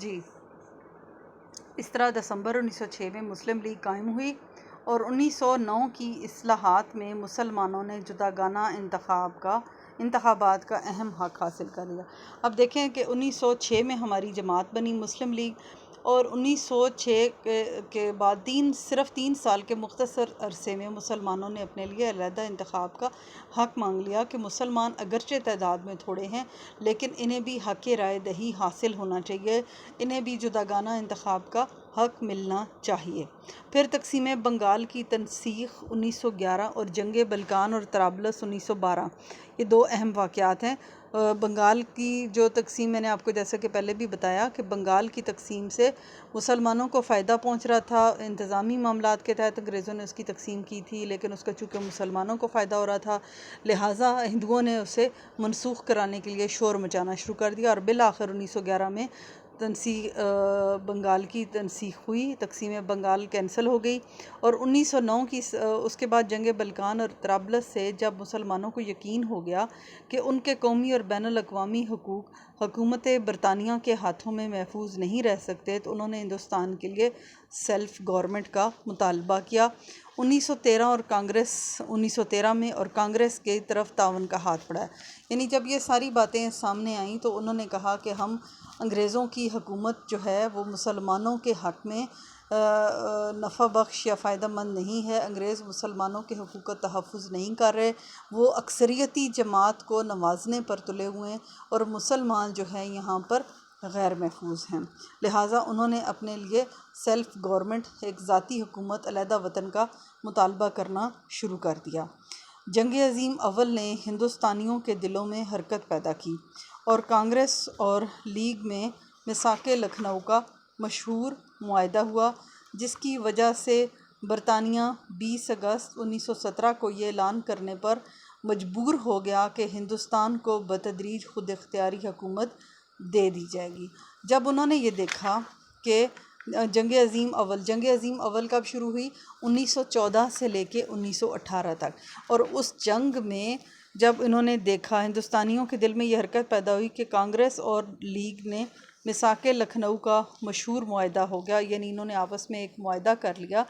جی، اس طرح دسمبر 1906 میں مسلم لیگ قائم ہوئی اور 1909 کی اصلاحات میں مسلمانوں نے جداگانہ انتخابات کا اہم حق حاصل کر لیا۔ اب دیکھیں کہ 1906 میں ہماری جماعت بنی مسلم لیگ، اور 1906 کے بعد صرف 3 سال کے مختصر عرصے میں مسلمانوں نے اپنے لیے علیحدہ انتخاب کا حق مانگ لیا کہ مسلمان اگرچہ تعداد میں تھوڑے ہیں لیکن انہیں بھی حق رائے دہی حاصل ہونا چاہیے، انہیں بھی جداگانہ انتخاب کا حق ملنا چاہیے۔ پھر تقسیم بنگال کی تنسیخ 1911 اور جنگ بلقان اور طرابلس 1912، یہ 2 اہم واقعات ہیں۔ بنگال کی جو تقسیم، میں نے آپ کو جیسا کہ پہلے بھی بتایا کہ بنگال کی تقسیم سے مسلمانوں کو فائدہ پہنچ رہا تھا، انتظامی معاملات کے تحت انگریزوں نے اس کی تقسیم کی تھی، لیکن اس کا چونکہ مسلمانوں کو فائدہ ہو رہا تھا لہٰذا ہندوؤں نے اسے منسوخ کرانے کے لیے شور مچانا شروع کر دیا، اور بالآخر 1911 میں بنگال کی تنسیخ ہوئی، تقسیم بنگال کینسل ہو گئی، اور 1909 کی اس کے بعد جنگ بلقان اور طرابلس سے جب مسلمانوں کو یقین ہو گیا کہ ان کے قومی اور بین الاقوامی حقوق حکومت برطانیہ کے ہاتھوں میں محفوظ نہیں رہ سکتے تو انہوں نے ہندوستان کے لیے سیلف گورنمنٹ کا مطالبہ کیا۔ 1913 میں اور کانگریس کی طرف تعاون کا ہاتھ بڑھایا، یعنی جب یہ ساری باتیں سامنے آئیں تو انہوں نے کہا کہ ہم انگریزوں کی حکومت جو ہے وہ مسلمانوں کے حق میں نفع بخش یا فائدہ مند نہیں ہے، انگریز مسلمانوں کے حقوق کا تحفظ نہیں کر رہے، وہ اکثریتی جماعت کو نوازنے پر تلے ہوئے ہیں اور مسلمان جو ہے یہاں پر غیر محفوظ ہیں، لہٰذا انہوں نے اپنے لیے سیلف گورنمنٹ، ایک ذاتی حکومت، علیحدہ وطن کا مطالبہ کرنا شروع کر دیا۔ جنگ عظیم اول نے ہندوستانیوں کے دلوں میں حرکت پیدا کی اور کانگریس اور لیگ میں میثاق لکھنؤ کا مشہور معاہدہ ہوا، جس کی وجہ سے برطانیہ 20 اگست 1917 کو یہ اعلان کرنے پر مجبور ہو گیا کہ ہندوستان کو بتدریج خود اختیاری حکومت دے دی جائے گی۔ جب انہوں نے یہ دیکھا کہ جنگ عظیم اول کب شروع ہوئی؟ 1914 سے لے کے 1918 تک، اور اس جنگ میں جب انہوں نے دیکھا، ہندوستانیوں کے دل میں یہ حرکت پیدا ہوئی کہ کانگریس اور لیگ نے میثاق لکھنؤ کا مشہور معاہدہ ہو گیا، یعنی انہوں نے آپس میں ایک معاہدہ کر لیا،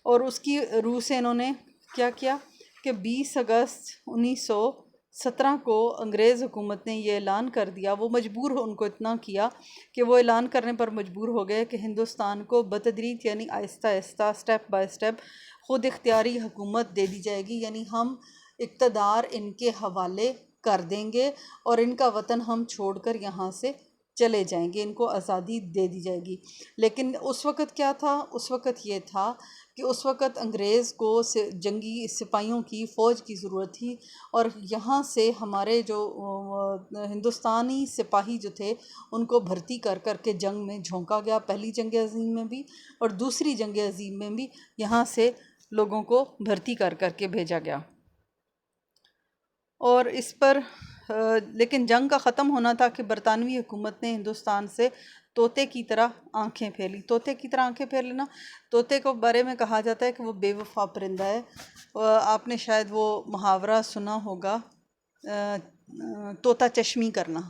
اور اس کی روح سے انہوں نے کیا کیا کہ 20 اگست 1917 کو انگریز حکومت نے یہ اعلان کر دیا، وہ مجبور ان کو اتنا کیا کہ وہ اعلان کرنے پر مجبور ہو گئے کہ ہندوستان کو بتدریج یعنی آہستہ آہستہ سٹیپ بائی سٹیپ خود اختیاری حکومت دے دی جائے گی، یعنی ہم اقتدار ان کے حوالے کر دیں گے اور ان کا وطن ہم چھوڑ کر یہاں سے چلے جائیں گے، ان کو آزادی دے دی جائے گی۔ لیکن اس وقت کیا تھا؟ اس وقت یہ تھا کہ اس وقت انگریز کو جنگی سپاہیوں کی فوج کی ضرورت تھی، اور یہاں سے ہمارے جو ہندوستانی سپاہی جو تھے ان کو بھرتی کر کر کے جنگ میں جھونکا گیا، پہلی جنگ عظیم میں بھی اور دوسری جنگ عظیم میں بھی یہاں سے لوگوں کو بھرتی کر کر کے بھیجا گیا، اور اس پر لیکن جنگ کا ختم ہونا تھا کہ برطانوی حکومت نے ہندوستان سے طوطے کی طرح آنکھیں پھیر لی۔ طوطے کی طرح آنکھیں پھیر لینا، طوطے کو بارے میں کہا جاتا ہے کہ وہ بے وفا پرندہ ہے، آپ نے شاید وہ محاورہ سنا ہوگا، طوطا چشمی کرنا،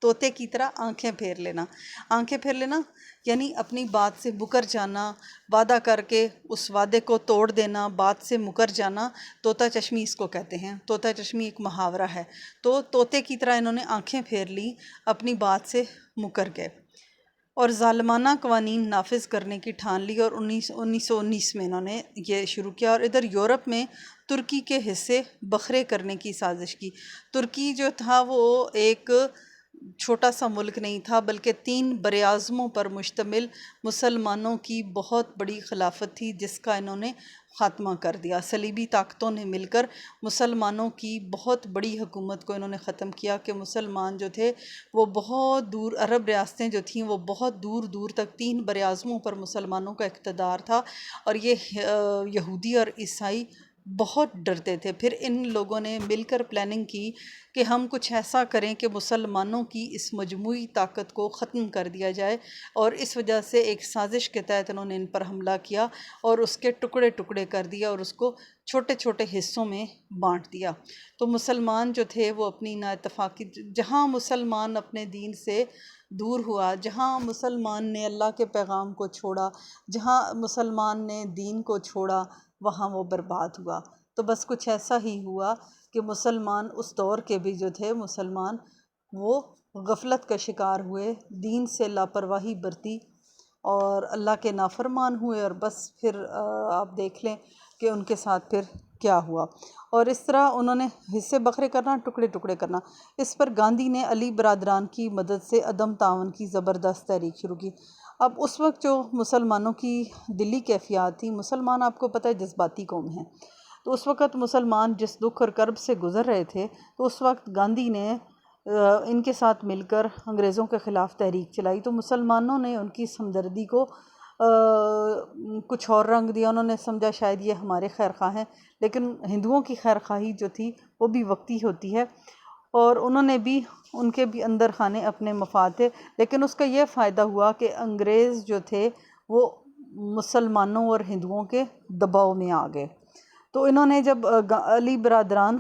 طوطے کی طرح آنکھیں پھیر لینا۔ آنکھیں پھیر لینا یعنی اپنی بات سے مکر جانا، وعدہ کر کے اس وعدے کو توڑ دینا، بات سے مکر جانا، طوطا چشمی اس کو کہتے ہیں۔ طوطا چشمی ایک محاورہ ہے، تو طوطے کی طرح انہوں نے آنکھیں پھیر لی، اپنی بات سے مکر گئے اور ظالمانہ قوانین نافذ کرنے کی ٹھان لی، اور 1919 میں انہوں نے یہ شروع کیا، اور ادھر یورپ میں ترکی کے حصے بکھرے کرنے کی سازش کی۔ ترکی جو تھا وہ ایک چھوٹا سا ملک نہیں تھا بلکہ 3 براعظموں پر مشتمل مسلمانوں کی بہت بڑی خلافت تھی، جس کا انہوں نے خاتمہ کر دیا۔ صلیبی طاقتوں نے مل کر مسلمانوں کی بہت بڑی حکومت کو انہوں نے ختم کیا کہ مسلمان جو تھے وہ بہت دور، عرب ریاستیں جو تھیں وہ بہت دور دور تک 3 براعظموں پر مسلمانوں کا اقتدار تھا، اور یہ یہودی اور عیسائی بہت ڈرتے تھے۔ پھر ان لوگوں نے مل کر پلاننگ کی کہ ہم کچھ ایسا کریں کہ مسلمانوں کی اس مجموعی طاقت کو ختم کر دیا جائے، اور اس وجہ سے ایک سازش کے تحت انہوں نے ان پر حملہ کیا اور اس کے ٹکڑے ٹکڑے کر دیا اور اس کو چھوٹے چھوٹے حصوں میں بانٹ دیا۔ تو مسلمان جو تھے وہ اپنی نا اتفاقی، جہاں مسلمان اپنے دین سے دور ہوا، جہاں مسلمان نے اللہ کے پیغام کو چھوڑا، جہاں مسلمان نے دین کو چھوڑا، وہاں وہ برباد ہوا۔ تو بس کچھ ایسا ہی ہوا کہ مسلمان اس دور کے بھی جو تھے مسلمان، وہ غفلت کا شکار ہوئے، دین سے لاپرواہی برتی اور اللہ کے نافرمان ہوئے، اور بس پھر آپ دیکھ لیں کہ ان کے ساتھ پھر کیا ہوا۔ اور اس طرح انہوں نے حصے بکھرے کرنا، ٹکڑے ٹکڑے کرنا۔ اس پر گاندھی نے علی برادران کی مدد سے عدم تعاون کی زبردست تحریک شروع کی۔ اب اس وقت جو مسلمانوں کی دلی کیفیات تھی، مسلمان آپ کو پتہ ہے جذباتی قوم ہیں، تو اس وقت مسلمان جس دکھ اور کرب سے گزر رہے تھے، تو اس وقت گاندھی نے ان کے ساتھ مل کر انگریزوں کے خلاف تحریک چلائی، تو مسلمانوں نے ان کی ہمدردی کو کچھ اور رنگ دیا۔ انہوں نے سمجھا شاید یہ ہمارے خیر خواہ ہیں، لیکن ہندوؤں کی خیر خواہی جو تھی وہ بھی وقتی ہوتی ہے، اور انہوں نے بھی، ان کے بھی اندر خانے اپنے مفاد تھے، لیکن اس کا یہ فائدہ ہوا کہ انگریز جو تھے وہ مسلمانوں اور ہندوؤں کے دباؤ میں آ گئے۔ تو انہوں نے جب علی برادران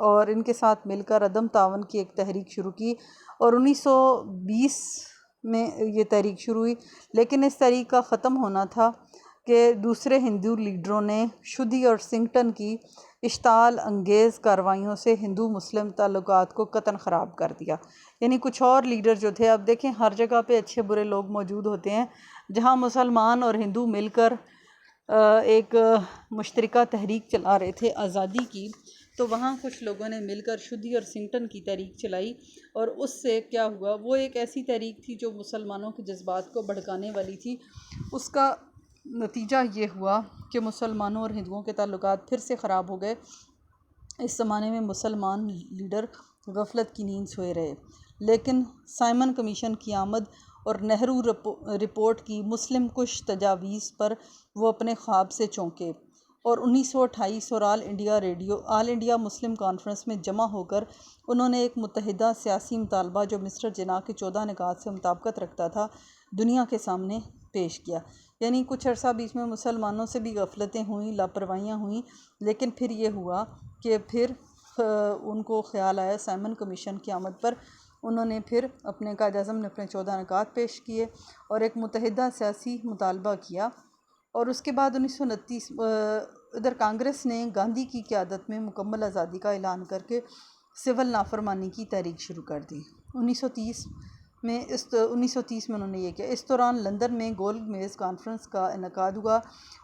اور ان کے ساتھ مل کر عدم تعاون کی ایک تحریک شروع کی، اور 1920 میں یہ تحریک شروع ہوئی، لیکن اس تحریک کا ختم ہونا تھا کہ دوسرے ہندو لیڈروں نے شودھی اور سنگھٹن کی اشتعال انگیز کارروائیوں سے ہندو مسلم تعلقات کو قطعاً خراب کر دیا۔ یعنی کچھ اور لیڈر جو تھے، اب دیکھیں ہر جگہ پہ اچھے برے لوگ موجود ہوتے ہیں، جہاں مسلمان اور ہندو مل کر ایک مشترکہ تحریک چلا رہے تھے آزادی کی، تو وہاں کچھ لوگوں نے مل کر شودھی اور سنگھٹن کی تحریک چلائی، اور اس سے کیا ہوا، وہ ایک ایسی تحریک تھی جو مسلمانوں کے جذبات کو بھڑکانے والی تھی۔ اس کا نتیجہ یہ ہوا کہ مسلمانوں اور ہندوؤں کے تعلقات پھر سے خراب ہو گئے۔ اس زمانے میں مسلمان لیڈر غفلت کی نیند سوئے رہے، لیکن سائمن کمیشن کی آمد اور نہرو رپورٹ کی مسلم کش تجاویز پر وہ اپنے خواب سے چونکے، اور 1928 اور آل انڈیا مسلم کانفرنس میں جمع ہو کر انہوں نے ایک متحدہ سیاسی مطالبہ جو مسٹر جناح کے 14 نکات سے مطابقت رکھتا تھا، دنیا کے سامنے پیش کیا۔ یعنی کچھ عرصہ بیچ میں مسلمانوں سے بھی غفلتیں ہوئیں، لاپرواہیاں ہوئیں، لیکن پھر یہ ہوا کہ پھر ان کو خیال آیا سائمن کمیشن کی آمد پر، انہوں نے پھر اپنے قائد اعظم نے اپنے 14 نکات پیش کیے اور ایک متحدہ سیاسی مطالبہ کیا، اور اس کے بعد 1929 ادھر کانگریس نے گاندھی کی قیادت میں مکمل آزادی کا اعلان کر کے سول نافرمانی کی تحریک شروع کر دی۔ 1930 میں انہوں نے یہ کیا۔ اس دوران لندن میں گول میز کانفرنس کا انعقاد ہوا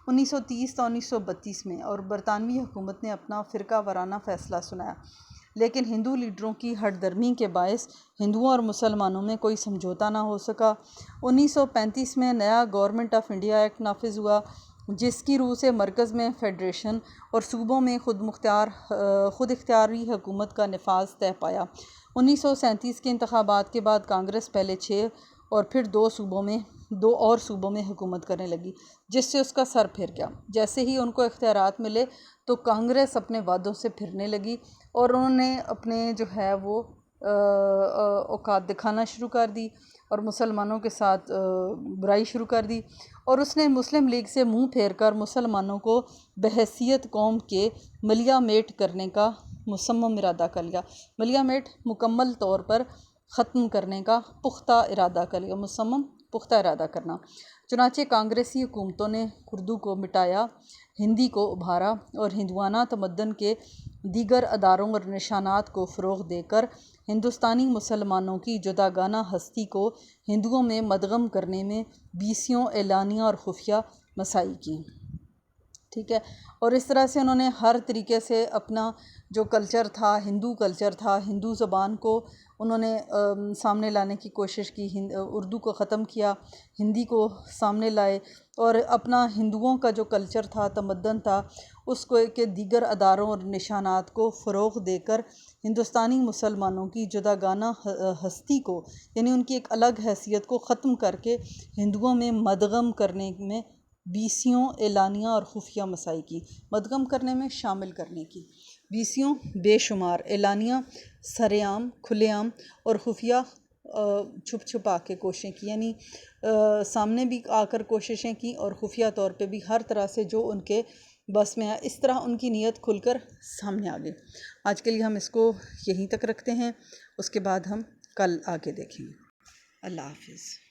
1930 تا 1932 میں، اور برطانوی حکومت نے اپنا فرقہ وارانہ فیصلہ سنایا، لیکن ہندو لیڈروں کی ہٹ درمی کے باعث ہندوؤں اور مسلمانوں میں کوئی سمجھوتہ نہ ہو سکا۔ 1935 میں نیا گورنمنٹ آف انڈیا ایکٹ نافذ ہوا، جس کی روح سے مرکز میں فیڈریشن اور صوبوں میں خود اختیاری حکومت کا نفاذ طے پایا۔ 1937 کے انتخابات کے بعد کانگریس پہلے 6 اور پھر 2 اور صوبوں میں حکومت کرنے لگی، جس سے اس کا سر پھر گیا۔ جیسے ہی ان کو اختیارات ملے تو کانگریس اپنے وعدوں سے پھرنے لگی، اور انہوں نے اپنے جو ہے وہ اوقات دکھانا شروع کر دی، اور مسلمانوں کے ساتھ برائی شروع کر دی، اور اس نے مسلم لیگ سے منہ پھیر کر مسلمانوں کو بحیثیت قوم کے ملیہ میٹ کرنے کا مصمم ارادہ کر لیا۔ ملیہ میٹ مکمل طور پر ختم کرنے کا پختہ ارادہ کر لیا، پختہ ارادہ کرنا۔ چنانچہ کانگریسی حکومتوں نے اردو کو مٹایا، ہندی کو ابھارا، اور ہندوانہ تمدن کے دیگر اداروں اور نشانات کو فروغ دے کر ہندوستانی مسلمانوں کی جداگانہ ہستی کو ہندوؤں میں مدغم کرنے میں بیسیوں اعلانیہ اور خفیہ مساعی کی۔ ٹھیک ہے، اور اس طرح سے انہوں نے ہر طریقے سے اپنا جو کلچر تھا، ہندو کلچر تھا، ہندو زبان کو انہوں نے سامنے لانے کی کوشش کی، اردو کو ختم کیا، ہندی کو سامنے لائے، اور اپنا ہندوؤں کا جو کلچر تھا، تمدن تھا، اس کو کے دیگر اداروں اور نشانات کو فروغ دے کر ہندوستانی مسلمانوں کی جداگانہ ہستی کو، یعنی ان کی ایک الگ حیثیت کو ختم کر کے ہندوؤں میں مدغم کرنے میں بیسیوں اعلانیہ اور خفیہ مساعی کی، مدغم کرنے میں شامل کرنے کی بیسیوں بے شمار اعلانیہ، سرِ عام، کھلے عام اور خفیہ چھپ چھپا کے کوششیں کی، یعنی سامنے بھی آ کر کوششیں کی اور خفیہ طور پہ بھی ہر طرح سے جو ان کے بس میں آیا، اس طرح ان کی نیت کھل کر سامنے آ گئی۔ آج کے لیے ہم اس کو یہیں تک رکھتے ہیں، اس کے بعد ہم کل آگے دیکھیں گے۔ اللہ حافظ.